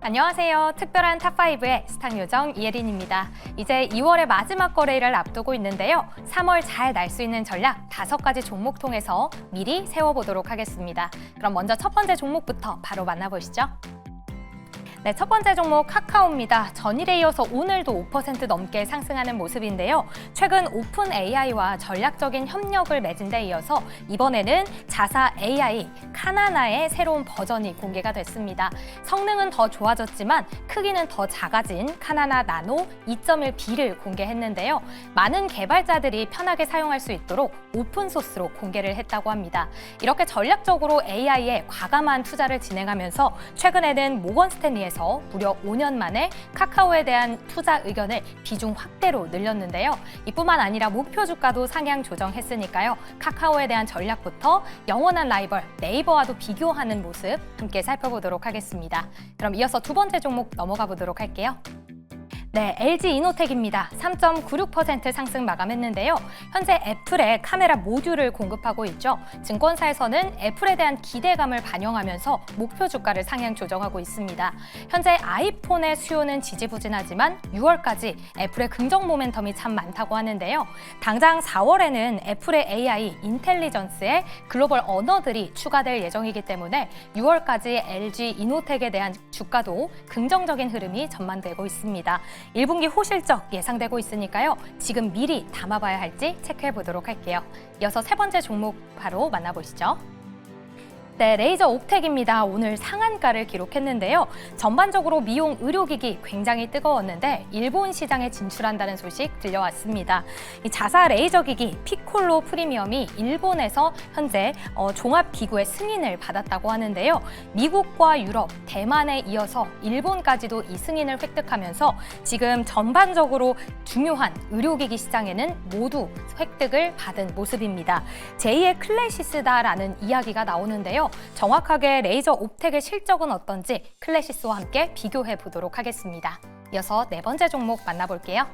안녕하세요. 특별한 탑5의 스탁요정 이예린입니다. 이제 2월의 마지막 거래일을 앞두고 있는데요. 3월 잘 날 수 있는 전략 5가지 종목 통해서 미리 세워보도록 하겠습니다. 그럼 먼저 첫 번째 종목부터 바로 만나보시죠. 네, 첫 번째 종목 카카오입니다. 전일에 이어서 오늘도 5% 넘게 상승하는 모습인데요. 최근 오픈 AI와 전략적인 협력을 맺은 데 이어서 이번에는 자사 AI 카나나의 새로운 버전이 공개가 됐습니다. 성능은 더 좋아졌지만 크기는 더 작아진 카나나 나노 2.1B를 공개했는데요. 많은 개발자들이 편하게 사용할 수 있도록 오픈소스로 공개를 했다고 합니다. 이렇게 전략적으로 AI에 과감한 투자를 진행하면서 최근에는 모건 스탠리에서 무려 5년 만에 카카오에 대한 투자 의견을 비중 확대로 늘렸는데요. 이뿐만 아니라 목표 주가도 상향 조정했으니까요. 카카오에 대한 전략부터 영원한 라이벌 네이버와도 비교하는 모습 함께 살펴보도록 하겠습니다. 그럼 이어서 두 번째 종목 넘어가 보도록 할게요. 네, LG 이노텍입니다. 3.96% 상승 마감했는데요. 현재 애플의 카메라 모듈을 공급하고 있죠. 증권사에서는 애플에 대한 기대감을 반영하면서 목표 주가를 상향 조정하고 있습니다. 현재 아이폰의 수요는 지지부진하지만 6월까지 애플의 긍정 모멘텀이 참 많다고 하는데요. 당장 4월에는 애플의 AI 인텔리전스에 글로벌 언어들이 추가될 예정이기 때문에 6월까지 LG 이노텍에 대한 주가도 긍정적인 흐름이 전망되고 있습니다. 1분기 호실적 예상되고 있으니까요. 지금 미리 담아봐야 할지 체크해 보도록 할게요. 이어서 세 번째 종목 바로 만나보시죠. 네, 레이저 옵텍입니다. 오늘 상한가를 기록했는데요. 전반적으로 미용 의료기기 굉장히 뜨거웠는데 일본 시장에 진출한다는 소식 들려왔습니다. 이 자사 레이저 기기 피콜로 프리미엄이 일본에서 현재 종합기구의 승인을 받았다고 하는데요. 미국과 유럽, 대만에 이어서 일본까지도 이 승인을 획득하면서 지금 전반적으로 중요한 의료기기 시장에는 모두 획득을 받은 모습입니다. 제2의 클래시스다라는 이야기가 나오는데요. 정확하게 레이저 옵텍의 실적은 어떤지 클래시스와 함께 비교해 보도록 하겠습니다. 이어서 네 번째 종목 만나볼게요.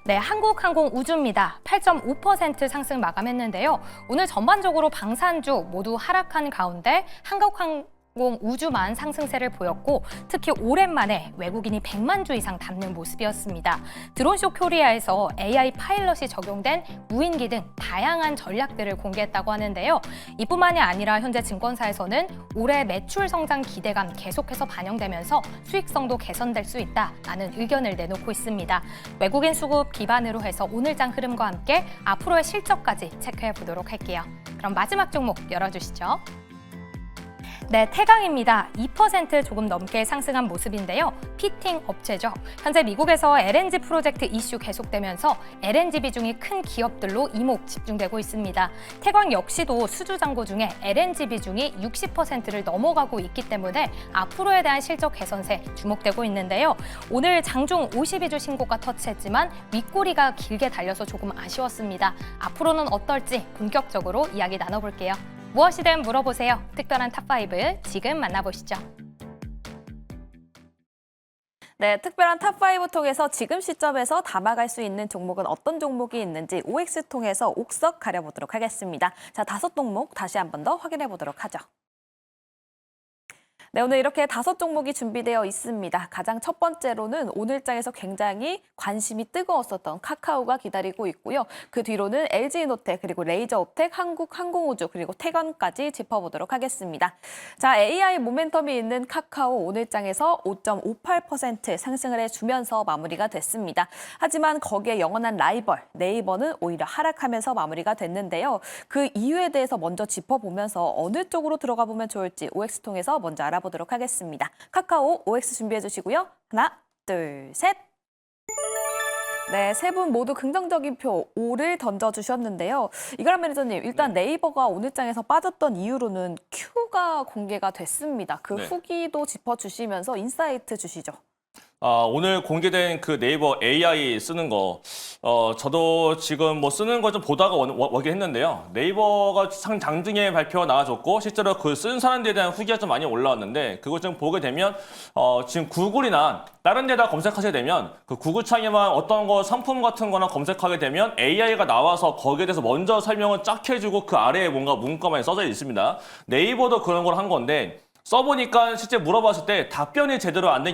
네, 한국항공우주입니다. 8.5% 상승 마감했는데요. 오늘 전반적으로 방산주 모두 하락한 가운데 한국항공우주만 상승세를 보였고 특히 오랜만에 외국인이 100만 주 이상 담는 모습이었습니다. 드론쇼 코리아에서 AI 파일럿이 적용된 무인기 등 다양한 전략들을 공개했다고 하는데요. 이뿐만이 아니라 현재 증권사에서는 올해 매출 성장 기대감 계속해서 반영되면서 수익성도 개선될 수 있다라는 의견을 내놓고 있습니다. 외국인 수급 기반으로 해서 오늘장 흐름과 함께 앞으로의 실적까지 체크해 보도록 할게요. 그럼 마지막 종목 열어주시죠. 네, 태강입니다. 2% 조금 넘게 상승한 모습인데요. 피팅 업체죠. 현재 미국에서 LNG 프로젝트 이슈 계속되면서 LNG 비중이 큰 기업들로 이목 집중되고 있습니다. 태광 역시도 수주잔고 중에 LNG 비중이 60%를 넘어가고 있기 때문에 앞으로에 대한 실적 개선세 주목되고 있는데요. 오늘 장중 52주 신고가 터치했지만 윗꼬리가 길게 달려서 조금 아쉬웠습니다. 앞으로는 어떨지 본격적으로 이야기 나눠볼게요. 무엇이든 물어보세요. 특별한 탑5 지금 만나보시죠. 네, 특별한 탑5 통해서 지금 시점에서 담아갈 수 있는 종목은 어떤 종목이 있는지 OX 통해서 옥석 가려보도록 하겠습니다. 자, 5종목 다시 한 번 더 확인해 보도록 하죠. 네, 오늘 이렇게 5종목이 준비되어 있습니다. 가장 첫 번째로는 오늘장에서 굉장히 관심이 뜨거웠었던 카카오가 기다리고 있고요. 그 뒤로는 LG이노텍, 그리고 레이저옵텍, 한국항공우주, 그리고 태건까지 짚어보도록 하겠습니다. 자, AI 모멘텀이 있는 카카오 오늘장에서 5.58% 상승을 해주면서 마무리가 됐습니다. 하지만 거기에 영원한 라이벌 네이버는 오히려 하락하면서 마무리가 됐는데요. 그 이유에 대해서 먼저 짚어보면서 어느 쪽으로 들어가 보면 좋을지 OX 통해서 먼저 알아보도록 하겠습니다. 카카오 OX 준비해 주시고요. 하나, 둘, 셋. 네, 세 분 모두 긍정적인 표 5를 던져주셨는데요. 이가람 매니저님, 일단 네이버가 오늘장에서 빠졌던 이유로는 Q가 공개가 됐습니다. 그 후기도 짚어주시면서 인사이트 주시죠. 오늘 공개된 그 네이버 AI 쓰는 거, 저도 지금 뭐 쓰는 거 좀 보다가 오긴 했는데요. 네이버가 장중에 발표가 나와줬고, 실제로 그 쓴 사람들에 대한 후기가 좀 많이 올라왔는데, 그거 좀 보게 되면, 지금 구글이나 다른 데다 검색하게 되면, 그 구글 창에만 어떤 거 상품 같은 거나 검색하게 되면 AI가 나와서 거기에 대해서 먼저 설명을 쫙 해주고 그 아래에 뭔가 문구가 많이 써져 있습니다. 네이버도 그런 걸 한 건데, 써보니까 실제 물어봤을 때 답변이 제대로 안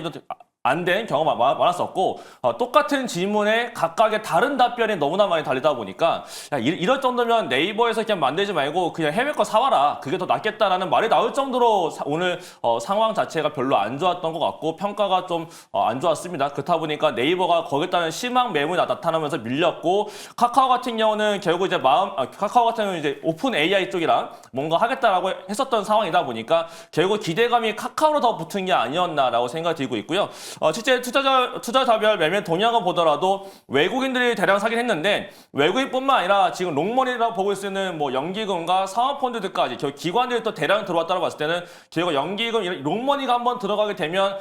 된 경우가 많았었고 똑같은 질문에 각각의 다른 답변이 너무나 많이 달리다 보니까 야, 이럴 정도면 네이버에서 그냥 만들지 말고 그냥 해외 거 사와라. 그게 더 낫겠다라는 말이 나올 정도로 오늘 상황 자체가 별로 안 좋았던 것 같고 평가가 좀 안 좋았습니다. 그렇다 보니까 네이버가 거기에 따른 심한 매물이 나타나면서 밀렸고 카카오 같은 경우는 결국 이제 카카오 같은 경우는 이제 오픈 AI 쪽이랑 뭔가 하겠다라고 했었던 상황이다 보니까 결국 기대감이 카카오로 더 붙은 게 아니었나라고 생각이 들고 있고요. 실제 투자자별 매매 동향을 보더라도 외국인들이 대량 사긴 했는데 외국인뿐만 아니라 지금 롱머니라고 보고 있는 뭐 연기금과 사모펀드들까지 결국 기관들이 또 대량 들어왔다고 봤을 때는 결국 연기금, 롱머니가 한번 들어가게 되면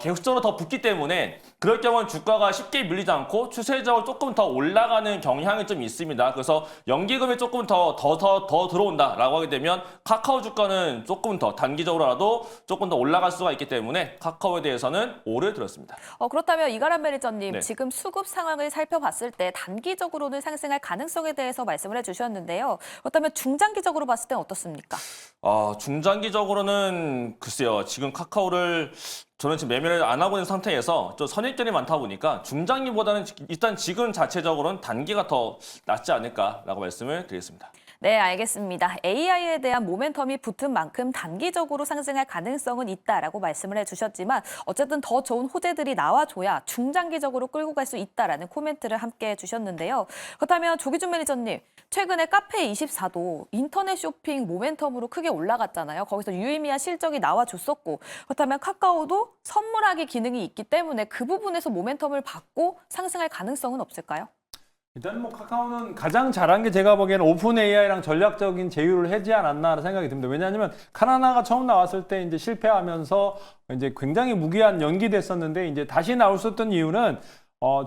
계속적으로 더 붙기 때문에 그럴 경우는 주가가 쉽게 밀리지 않고 추세적으로 조금 더 올라가는 경향이 좀 있습니다. 그래서 연기금이 조금 더 들어온다라고 하게 되면 카카오 주가는 조금 더 단기적으로라도 조금 더 올라갈 수가 있기 때문에 카카오에 대해서는 오를 들었습니다. 그렇다면 이가람 매니저님, 네. 지금 수급 상황을 살펴봤을 때 단기적으로는 상승할 가능성에 대해서 말씀을 해주셨는데요. 그렇다면 중장기적으로 봤을 땐 어떻습니까? 중장기적으로는 글쎄요. 지금 카카오를 저는 지금 매매를 안 하고 있는 상태에서 좀 선입견이 많다 보니까 중장기보다는 일단 지금 자체적으로는 단기가 더 낫지 않을까라고 말씀을 드리겠습니다. 네, 알겠습니다. AI에 대한 모멘텀이 붙은 만큼 단기적으로 상승할 가능성은 있다라고 말씀을 해주셨지만 어쨌든 더 좋은 호재들이 나와줘야 중장기적으로 끌고 갈 수 있다라는 코멘트를 함께 해주셨는데요. 그렇다면 조기준 매니저님, 최근에 카페24도 인터넷 쇼핑 모멘텀으로 크게 올라갔잖아요. 거기서 유의미한 실적이 나와줬었고 그렇다면 카카오도 선물하기 기능이 있기 때문에 그 부분에서 모멘텀을 받고 상승할 가능성은 없을까요? 일단 뭐 카카오는 가장 잘한 게 제가 보기에는 오픈 AI랑 전략적인 제휴를 하지 않았나라는 생각이 듭니다. 왜냐하면 카나나가 처음 나왔을 때 이제 실패하면서 이제 굉장히 무기한 연기됐었는데 이제 다시 나올 수 있던 이유는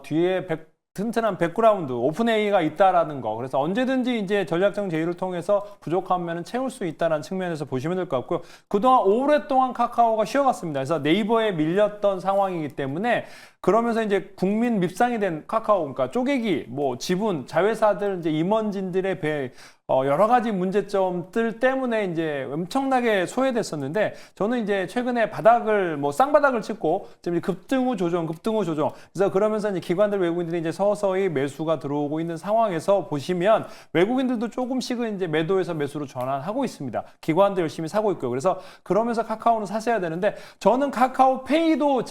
뒤에 튼튼한 백그라운드, 오픈 AI가 있다라는 거. 그래서 언제든지 이제 전략적 제휴를 통해서 부족하면 채울 수 있다는 측면에서 보시면 될 것 같고요. 그동안 오랫동안 카카오가 쉬어갔습니다. 그래서 네이버에 밀렸던 상황이기 때문에 그러면서 이제 국민 밉상이 된 카카오, 그러니까 쪼개기, 뭐 지분, 자회사들, 이제 임원진들의 여러 가지 문제점들 때문에 이제 엄청나게 소외됐었는데 저는 이제 최근에 바닥을 쌍바닥을 찍고 지금 급등 후 조정. 그래서 그러면서 이제 기관들 외국인들이 이제 서서히 매수가 들어오고 있는 상황에서 보시면 외국인들도 조금씩은 이제 매도에서 매수로 전환하고 있습니다. 기관도 열심히 사고 있고요. 그래서 그러면서 카카오는 사셔야 되는데 저는 카카오페이도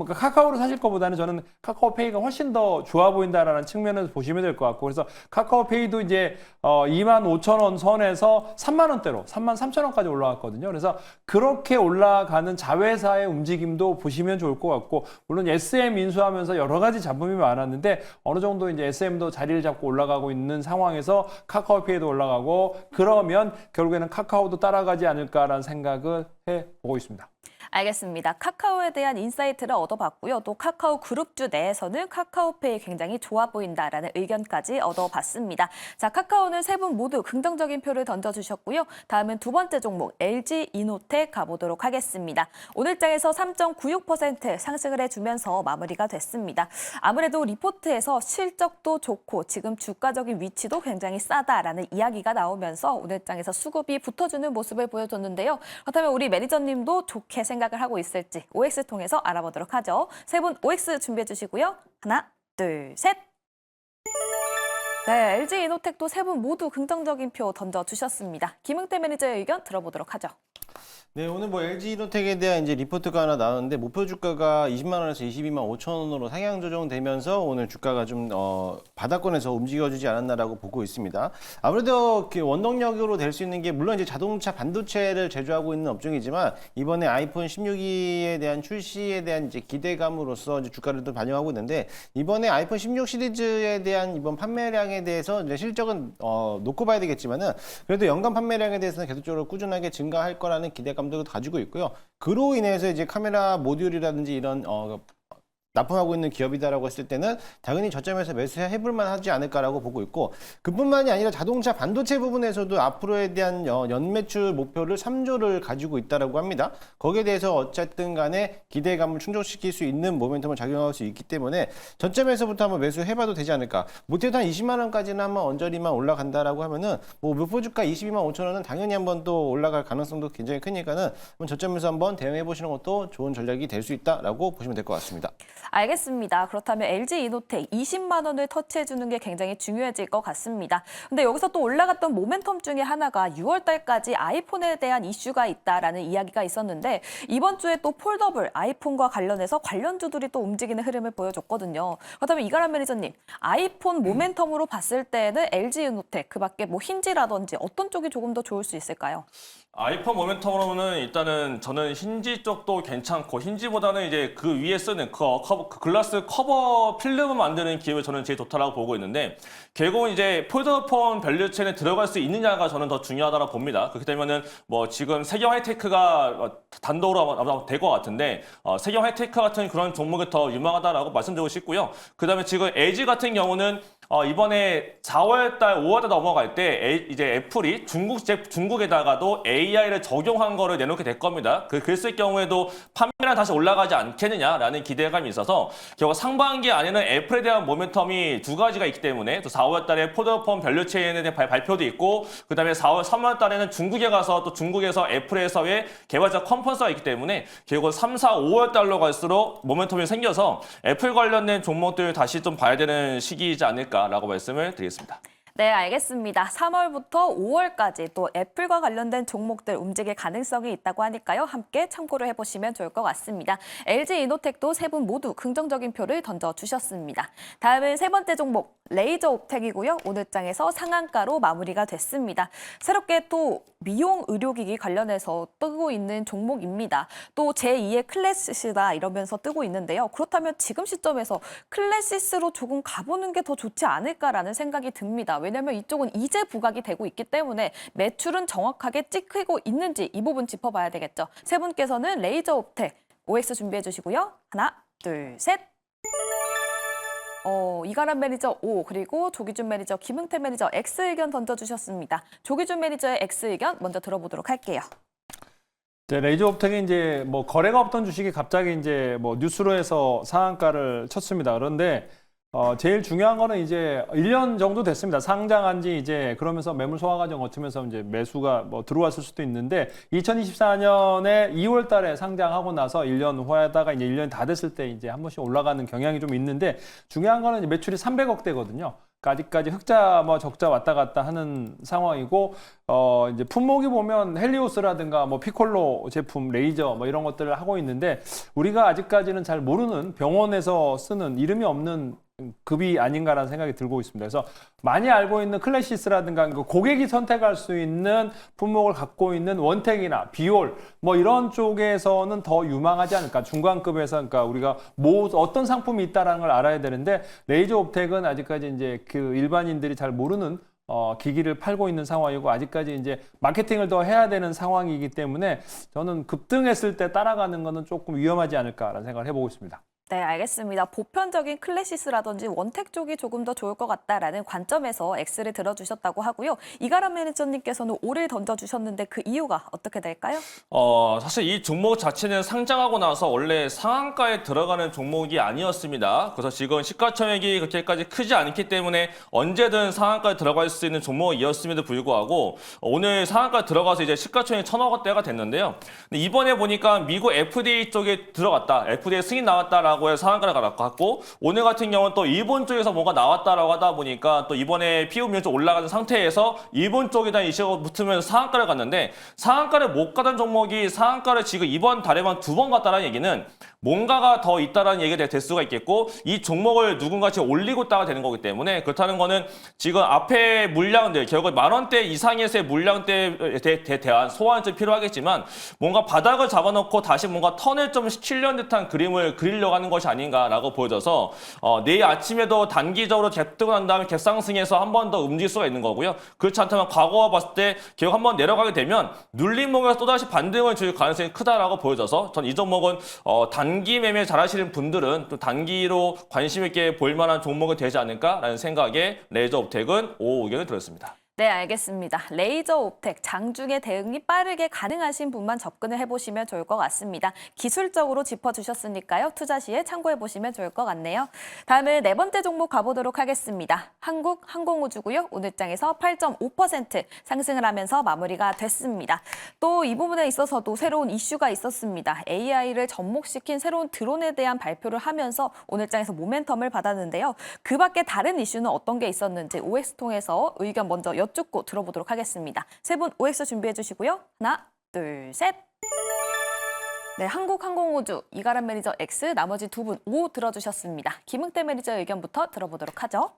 카카오를 사실 것보다는 저는 카카오페이가 훨씬 더 좋아 보인다라는 측면에서 보시면 될 것 같고 그래서 카카오페이도 이제 25,000원 선에서 3만 원대로 33,000원까지 올라갔거든요. 그래서 그렇게 올라가는 자회사의 움직임도 보시면 좋을 것 같고 물론 SM 인수하면서 여러 가지 잡음이 많았는데 어느 정도 이제 SM도 자리를 잡고 올라가고 있는 상황에서 카카오페이도 올라가고 그러면 결국에는 카카오도 따라가지 않을까라는 생각을 해보고 있습니다. 알겠습니다. 카카오에 대한 인사이트를 얻어봤고요. 또 카카오 그룹주 내에서는 카카오페이 굉장히 좋아 보인다라는 의견까지 얻어봤습니다. 자, 카카오는 세 분 모두 긍정적인 표를 던져주셨고요. 다음은 두 번째 종목 LG이노텍 가보도록 하겠습니다. 오늘 장에서 3.96% 상승을 해주면서 마무리가 됐습니다. 아무래도 리포트에서 실적도 좋고 지금 주가적인 위치도 굉장히 싸다라는 이야기가 나오면서 오늘 장에서 수급이 붙어주는 모습을 보여줬는데요. 그렇다면 우리 매니저님도 좋게 생각을 하고 있을지 OX 통해서 알아보도록 하죠. 세 분 OX 준비해 주시고요. 하나, 둘, 셋. 네, LG이노텍도 세 분 모두 긍정적인 표 던져주셨습니다. 김응태 매니저의 의견 들어보도록 하죠. 네, 오늘 LG이노텍에 대한 이제 리포트가 하나 나왔는데 목표 주가가 20만 원에서 22만 5천 원으로 상향 조정되면서 오늘 주가가 좀 바닥권에서 움직여주지 않았나라고 보고 있습니다. 아무래도 원동력으로 될 수 있는 게 물론 이제 자동차 반도체를 제조하고 있는 업종이지만 이번에 아이폰 16에 대한 출시에 대한 이제 기대감으로서 이제 주가를 또 반영하고 있는데 이번에 아이폰 16 시리즈에 대한 이번 판매량에 대해서 이제 실적은 놓고 봐야 되겠지만은 그래도 연간 판매량에 대해서는 계속적으로 꾸준하게 증가할 거라는 기대감도 가지고 있고요. 그로 인해서 이제 카메라 모듈이라든지 이런 납품하고 있는 기업이다라고 했을 때는 당연히 저점에서 매수해볼 만하지 않을까라고 보고 있고 그뿐만이 아니라 자동차 반도체 부분에서도 앞으로에 대한 연매출 목표를 3조를 가지고 있다라고 합니다. 거기에 대해서 어쨌든 간에 기대감을 충족시킬 수 있는 모멘텀을 작용할 수 있기 때문에 저점에서부터 한번 매수해봐도 되지 않을까. 못해도 한 20만 원까지는 한번 언저리만 올라간다라고 하면은 뭐 목표 주가 22만 5천 원은 당연히 한번 또 올라갈 가능성도 굉장히 크니까는 저점에서 한번 대응해 보시는 것도 좋은 전략이 될 수 있다라고 보시면 될 것 같습니다. 알겠습니다. 그렇다면 LG 이노텍 20만 원을 터치해주는 게 굉장히 중요해질 것 같습니다. 근데 여기서 또 올라갔던 모멘텀 중에 하나가 6월 달까지 아이폰에 대한 이슈가 있다라는 이야기가 있었는데 이번 주에 또 폴더블 아이폰과 관련해서 관련주들이 또 움직이는 흐름을 보여줬거든요. 그렇다면 이가람 매니저님, 아이폰 모멘텀으로 봤을 때는 LG 이노텍 그밖에 뭐 힌지라든지 어떤 쪽이 조금 더 좋을 수 있을까요? 아이폰 모멘텀으로는 일단은 저는 힌지 쪽도 괜찮고 힌지보다는 이제 그 위에 쓰는 그 글라스 커버 필름을 만드는 기업이 저는 제일 좋다라고 보고 있는데 결국은 이제 폴더폰 밸류체인에 들어갈 수 있느냐가 저는 더 중요하다고 봅니다. 그렇기 때문에는 뭐 지금 세경 하이테크가 단독으로 아마 될 것 같은데 세경 하이테크 같은 그런 종목이 더 유망하다라고 말씀드리고 싶고요. 그다음에 지금 LG 같은 경우는 이번에 4월달, 5월달 넘어갈 때 이제 애플이 중국에다가도 AI를 적용한 거를 내놓게 될 겁니다. 그랬을 경우에도 판매량 다시 올라가지 않겠느냐라는 기대감이 있어서 결국 상반기 안에는 애플에 대한 모멘텀이 두 가지가 있기 때문에 또 4월달에 폴더폰 밸류체인에 대한 발표도 있고 그다음에 3월달에는 중국에 가서 또 중국에서 애플에서의 개발자 컨퍼런스가 있기 때문에 결국 3, 4, 5월달로 갈수록 모멘텀이 생겨서 애플 관련된 종목들 다시 좀 봐야 되는 시기이지 않을까 라고 말씀을 드리겠습니다. 네, 알겠습니다. 3월부터 5월까지 또 애플과 관련된 종목들 움직일 가능성이 있다고 하니까요. 함께 참고를 해보시면 좋을 것 같습니다. LG 이노텍도 세 분 모두 긍정적인 표를 던져주셨습니다. 다음은 세 번째 종목 레이저 옵텍이고요. 오늘 장에서 상한가로 마무리가 됐습니다. 새롭게 또 미용 의료기기 관련해서 뜨고 있는 종목입니다. 또 제2의 클래시스다 이러면서 뜨고 있는데요. 그렇다면 지금 시점에서 클래시스로 조금 가보는 게 더 좋지 않을까라는 생각이 듭니다. 왜냐하면 이쪽은 이제 부각이 되고 있기 때문에 매출은 정확하게 찍히고 있는지 이 부분 짚어봐야 되겠죠. 세 분께서는 레이저 옵텍 OX 준비해 주시고요. 하나, 둘, 셋. 이가람 매니저 O 그리고 조기준 매니저 김흥태 매니저 X 의견 던져주셨습니다. 조기준 매니저의 X 의견 먼저 들어보도록 할게요. 이제 레이저 옵텍이 이제 뭐 거래가 없던 주식이 갑자기 이제 뭐 뉴스로 해서 상한가를 쳤습니다. 그런데 제일 중요한 거는 이제 1년 정도 됐습니다. 상장한 지 이제 그러면서 매물 소화 과정 거치면서 이제 매수가 뭐 들어왔을 수도 있는데 2024년에 2월 달에 상장하고 나서 1년 후에다가 이제 1년이 다 됐을 때 이제 한 번씩 올라가는 경향이 좀 있는데 중요한 거는 이제 매출이 300억대거든요. 아직까지 흑자 뭐 적자 왔다 갔다 하는 상황이고 이제 품목이 보면 헬리오스라든가 뭐 피콜로 제품, 레이저 뭐 이런 것들을 하고 있는데 우리가 아직까지는 잘 모르는 병원에서 쓰는 이름이 없는 급이 아닌가라는 생각이 들고 있습니다. 그래서 많이 알고 있는 클래시스라든가 고객이 선택할 수 있는 품목을 갖고 있는 원텍이나 비올 뭐 이런 쪽에서는 더 유망하지 않을까. 중간급에서 그러니까 우리가 뭐 어떤 상품이 있다라는 걸 알아야 되는데 레이저 옵텍은 아직까지 이제 그 일반인들이 잘 모르는 기기를 팔고 있는 상황이고 아직까지 이제 마케팅을 더 해야 되는 상황이기 때문에 저는 급등했을 때 따라가는 거는 조금 위험하지 않을까라는 생각을 해보고 있습니다. 네, 알겠습니다. 보편적인 클래시스라든지 원텍 쪽이 조금 더 좋을 것 같다라는 관점에서 X를 들어주셨다고 하고요. 이가람 매니저님께서는 O를 던져주셨는데 그 이유가 어떻게 될까요? 사실 이 종목 자체는 상장하고 나서 원래 상한가에 들어가는 종목이 아니었습니다. 그래서 지금 시가총액이 그렇게까지 크지 않기 때문에 언제든 상한가에 들어갈 수 있는 종목이었음에도 불구하고 오늘 상한가에 들어가서 이제 시가총액 1,000억 원대가 됐는데요. 근데 이번에 보니까 미국 FDA 쪽에 들어갔다. FDA 승인 나왔다라고 해서 상한가를 갔고 오늘 같은 경우는 또 일본 쪽에서 뭔가 나왔다라고 하다 보니까 또 이번에 PE 좀 올라가는 상태에서 일본 쪽에다 이슈가 붙으면서 상한가를 갔는데 상한가를 못 가던 종목이 상한가를 지금 이번 달에만 2번 갔다는 얘기는 뭔가가 더 있다라는 얘기가 될 수가 있겠고 이 종목을 누군가 지금 올리고 있다가 되는 거기 때문에 그렇다는 거는 지금 앞에 물량들 결국 10,000원대 이상에서의 물량대에 대한 소환이 좀 필요하겠지만 뭔가 바닥을 잡아놓고 다시 뭔가 턴을 좀 시키려는 듯한 그림을 그리려고 하는 것이 아닌가라고 보여져서 내일 아침에도 단기적으로 갭 뜨고 난 다음에 갭 상승해서 한 번 더 움직일 수가 있는 거고요. 그렇지 않다면 과거와 봤을 때 결국 한 번 내려가게 되면 눌림목에서 또다시 반등을 줄 가능성이 크다라고 보여져서 전 이 종목은 단기 매매 잘하시는 분들은 또 단기로 관심 있게 볼 만한 종목이 되지 않을까라는 생각에 레저옵텍은 O 의견을 드렸습니다. 네, 알겠습니다. 레이저 옵텍, 장중에 대응이 빠르게 가능하신 분만 접근을 해보시면 좋을 것 같습니다. 기술적으로 짚어주셨으니까요. 투자 시에 참고해보시면 좋을 것 같네요. 다음은 네 번째 종목 가보도록 하겠습니다. 한국항공우주고요. 오늘장에서 8.5% 상승을 하면서 마무리가 됐습니다. 또 이 부분에 있어서도 새로운 이슈가 있었습니다. AI를 접목시킨 새로운 드론에 대한 발표를 하면서 오늘장에서 모멘텀을 받았는데요. 그 밖에 다른 이슈는 어떤 게 있었는지 OX 통해서 의견 먼저 여쭙고 들어보도록 하겠습니다. 세 분 OX 준비해 주시고요. 하나, 둘, 셋. 네, 한국항공우주 이가람 매니저 X, 나머지 두 분 O 들어주셨습니다. 김흥태 매니저의 의견부터 들어보도록 하죠.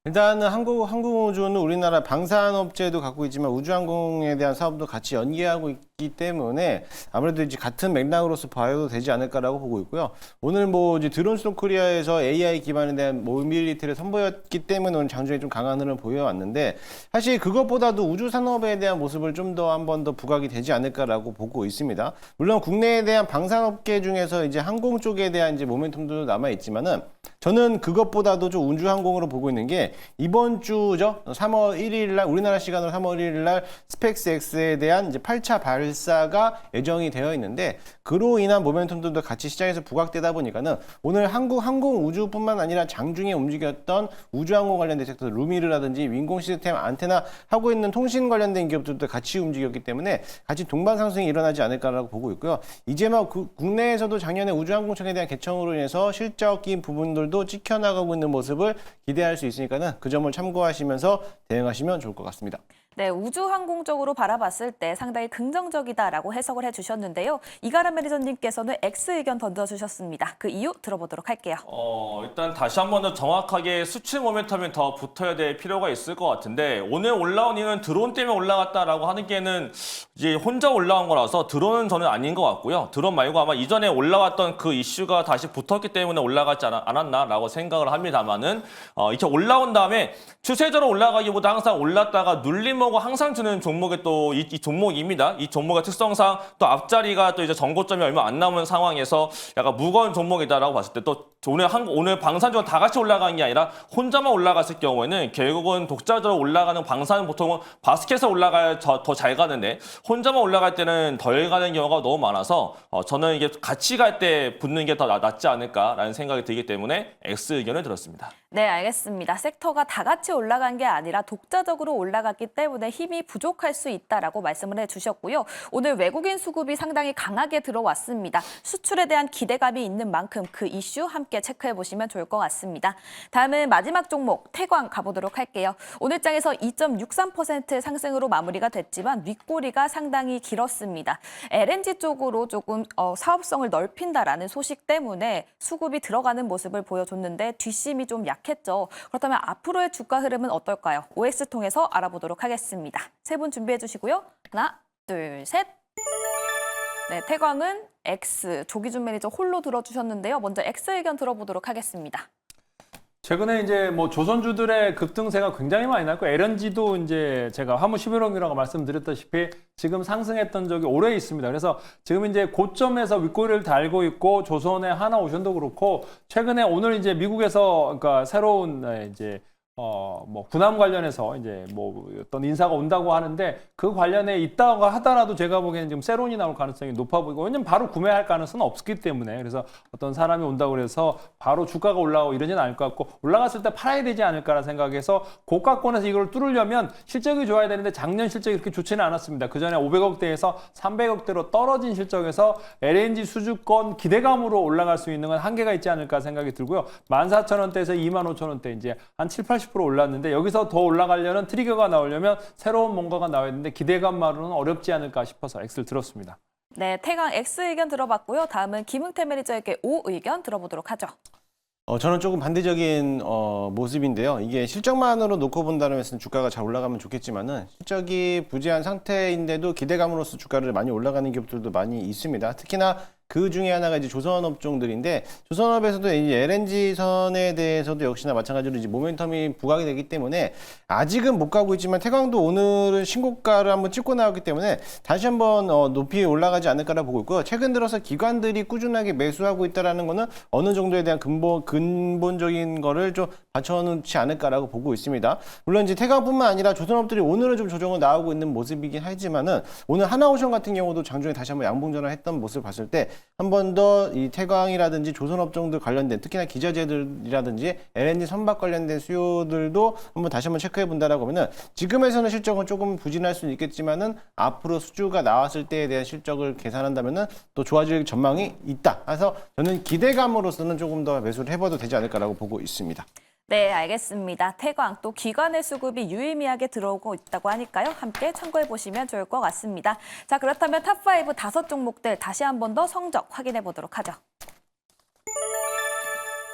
일단은 항공우주는 우리나라 방산업체도 갖고 있지만 우주항공에 대한 사업도 같이 연계하고 있기 때문에 아무래도 이제 같은 맥락으로서 봐도 되지 않을까라고 보고 있고요. 오늘 뭐 이제 드론 수동 코리아에서 AI 기반에 대한 모빌리티를 선보였기 때문에 오늘 장중에 좀 강한 흐름을 보여왔는데 사실 그것보다도 우주 산업에 대한 모습을 좀 더 한 번 더 부각이 되지 않을까라고 보고 있습니다. 물론 국내에 대한 방산업계 중에서 이제 항공 쪽에 대한 이제 모멘텀도 남아 있지만은 저는 그것보다도 좀 우주항공으로 보고 있는 게 이번 주죠. 3월 1일 날 우리나라 시간으로 3월 1일 날 스페이스X에 대한 이제 8차 발사가 예정이 되어 있는데 그로 인한 모멘텀들도 같이 시장에서 부각되다 보니까는 오늘 한국 항공 우주뿐만 아니라 장중에 움직였던 우주항공 관련된 섹터 루미르라든지 윈공 시스템 안테나 하고 있는 통신 관련된 기업들도 같이 움직였기 때문에 같이 동반 상승이 일어나지 않을까라고 보고 있고요. 이제 막 국내에서도 작년에 우주항공청에 대한 개청으로 인해서 실적인 부분들도 찍혀나가고 있는 모습을 기대할 수 있으니까는 그 점을 참고하시면서 대응하시면 좋을 것 같습니다. 네, 우주항공 쪽으로 바라봤을 때 상당히 긍정적이다라고 해석을 해주셨는데요. 이가람 매니저님께서는 X 의견 던져주셨습니다. 그 이유 들어보도록 할게요. 일단 다시 한 번 더 정확하게 수출 모멘텀이 더 붙어야 될 필요가 있을 것 같은데 오늘 올라온 이유는 드론 때문에 올라갔다라고 하는 게는 이제 혼자 올라온 거라서 드론은 저는 아닌 것 같고요. 드론 말고 아마 이전에 올라왔던 그 이슈가 다시 붙었기 때문에 올라가지 않았나라고 생각을 합니다만은 이렇게 올라온 다음에 추세적으로 올라가기보다 항상 올랐다가 눌림목을 항상 주는 종목이 또 이 종목입니다. 이 종목의 특성상 또 앞자리가 또 이제 전고점이 얼마 안 남은 상황에서 약간 무거운 종목이다라고 봤을 때 또 오늘 방산주가 다 같이 올라간 게 아니라 혼자만 올라갔을 경우에는 결국은 독자적으로 올라가는 방산은 보통은 바스켓에서 올라가야 더 잘 가는데 혼자만 올라갈 때는 덜 가는 경우가 너무 많아서 저는 이게 같이 갈 때 붙는 게 더 낫지 않을까라는 생각이 들기 때문에 X 의견을 들었습니다. 네, 알겠습니다. 섹터가 다 같이 올라간 게 아니라 독자적으로 올라갔기 때문에 힘이 부족할 수 있다라고 말씀을 해주셨고요. 오늘 외국인 수급이 상당히 강하게 들어왔습니다. 수출에 대한 기대감이 있는 만큼 그 이슈 함께 체크해 보시면 좋을 것 같습니다. 다음은 마지막 종목 태광 가보도록 할게요. 오늘 장에서 2.63% 상승으로 마무리가 됐지만 윗꼬리가 상당히 길었습니다. LNG 쪽으로 조금 사업성을 넓힌다라는 소식 때문에 수급이 들어가는 모습을 보여줬는데 뒷심이 좀 약했죠. 그렇다면 앞으로의 주가 흐름은 어떨까요? OX 통해서 알아보도록 하겠습니다. 세 분 준비해 주시고요. 하나, 둘, 셋. 네, 태광은 X, 조기준 매니저 홀로 들어주셨는데요. 먼저 X 의견 들어보도록 하겠습니다. 최근에 이제 뭐 조선주들의 급등세가 굉장히 많이 났고 LNG도 이제 제가 화무 11호기라고 말씀드렸다시피 지금 상승했던 적이 오래 있습니다. 그래서 지금 이제 고점에서 윗꼬리를 달고 있고 조선의 하나오션도 그렇고 최근에 오늘 이제 미국에서 그러니까 새로운 이제 뭐 군함 관련해서 이제 뭐 어떤 인사가 온다고 하는데 그 관련해 있다고 하더라도 제가 보기에는 지금 세론이 나올 가능성이 높아 보이고 왜냐면 바로 구매할 가능성은 없기 때문에 그래서 어떤 사람이 온다고 그래서 바로 주가가 올라오고 이러지는 않을 것 같고 올라갔을 때 팔아야 되지 않을까라는 생각에서 고가권에서 이걸 뚫으려면 실적이 좋아야 되는데 작년 실적이 그렇게 좋지는 않았습니다. 그 전에 500억대에서 300억대로 떨어진 실적에서 LNG 수주권 기대감으로 올라갈 수 있는 건 한계가 있지 않을까 생각이 들고요. 14,000원대에서 25,000원대 이제 한 7, 80% 올랐는데 여기서 더 올라가려면 트리거가 나오려면 새로운 뭔가가 나와야 되는데 기대감만으로는 어렵지 않을까 싶어서 X를 들었습니다. 네, 태광 X 의견 들어봤고요. 다음은 김흥태 매니저에게 O 의견 들어보도록 하죠. 저는 조금 반대적인 모습인데요. 이게 실적만으로 놓고 본다면 주가가 잘 올라가면 좋겠지만은 실적이 부재한 상태인데도 기대감으로서 주가를 많이 올라가는 기업들도 많이 있습니다. 특히나 그 중에 하나가 이제 조선업종들인데 조선업에서도 이 LNG선에 대해서도 역시나 마찬가지로 이제 모멘텀이 부각이 되기 때문에 아직은 못 가고 있지만 태광도 오늘은 신고가를 한번 찍고 나왔기 때문에 다시 한번 높이 올라가지 않을까라 보고 있고요. 최근 들어서 기관들이 꾸준하게 매수하고 있다라는 거는 어느 정도에 대한 근본적인 거를 좀 받쳐놓지 않을까라고 보고 있습니다. 물론 이제 태광뿐만 아니라 조선업들이 오늘은 좀 조정을 나오고 있는 모습이긴 하지만은 오늘 하나오션 같은 경우도 장중에 다시 한번 양봉전을 했던 모습을 봤을 때 한 번 더 이 태광이라든지 조선업종들 관련된 특히나 기자재들이라든지 LNG 선박 관련된 수요들도 다시 한번 체크해 본다라고 하면은 지금에서는 실적은 조금 부진할 수는 있겠지만은 앞으로 수주가 나왔을 때에 대한 실적을 계산한다면은 또 좋아질 전망이 있다. 그래서 저는 기대감으로서는 조금 더 매수를 해봐도 되지 않을까라고 보고 있습니다. 네, 알겠습니다. 태광 또 기관의 수급이 유의미하게 들어오고 있다고 하니까요. 함께 참고해 보시면 좋을 것 같습니다. 자, 그렇다면 탑5 5 종목들 다시 한 번 더 성적 확인해 보도록 하죠.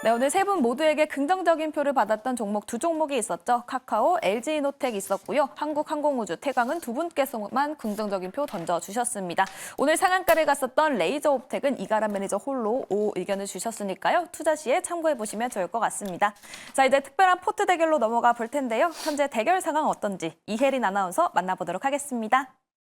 네, 오늘 세 분 모두에게 긍정적인 표를 받았던 종목 두 종목이 있었죠. 카카오, LG이노텍 있었고요. 한국항공우주, 태광은 두 분께서만 긍정적인 표 던져주셨습니다. 오늘 상한가를 갔었던 레이저옵텍은 이가람 매니저 홀로 O 의견을 주셨으니까요. 투자 시에 참고해보시면 좋을 것 같습니다. 자, 이제 특별한 포트 대결로 넘어가 볼 텐데요. 현재 대결 상황 어떤지 이혜린 아나운서 만나보도록 하겠습니다.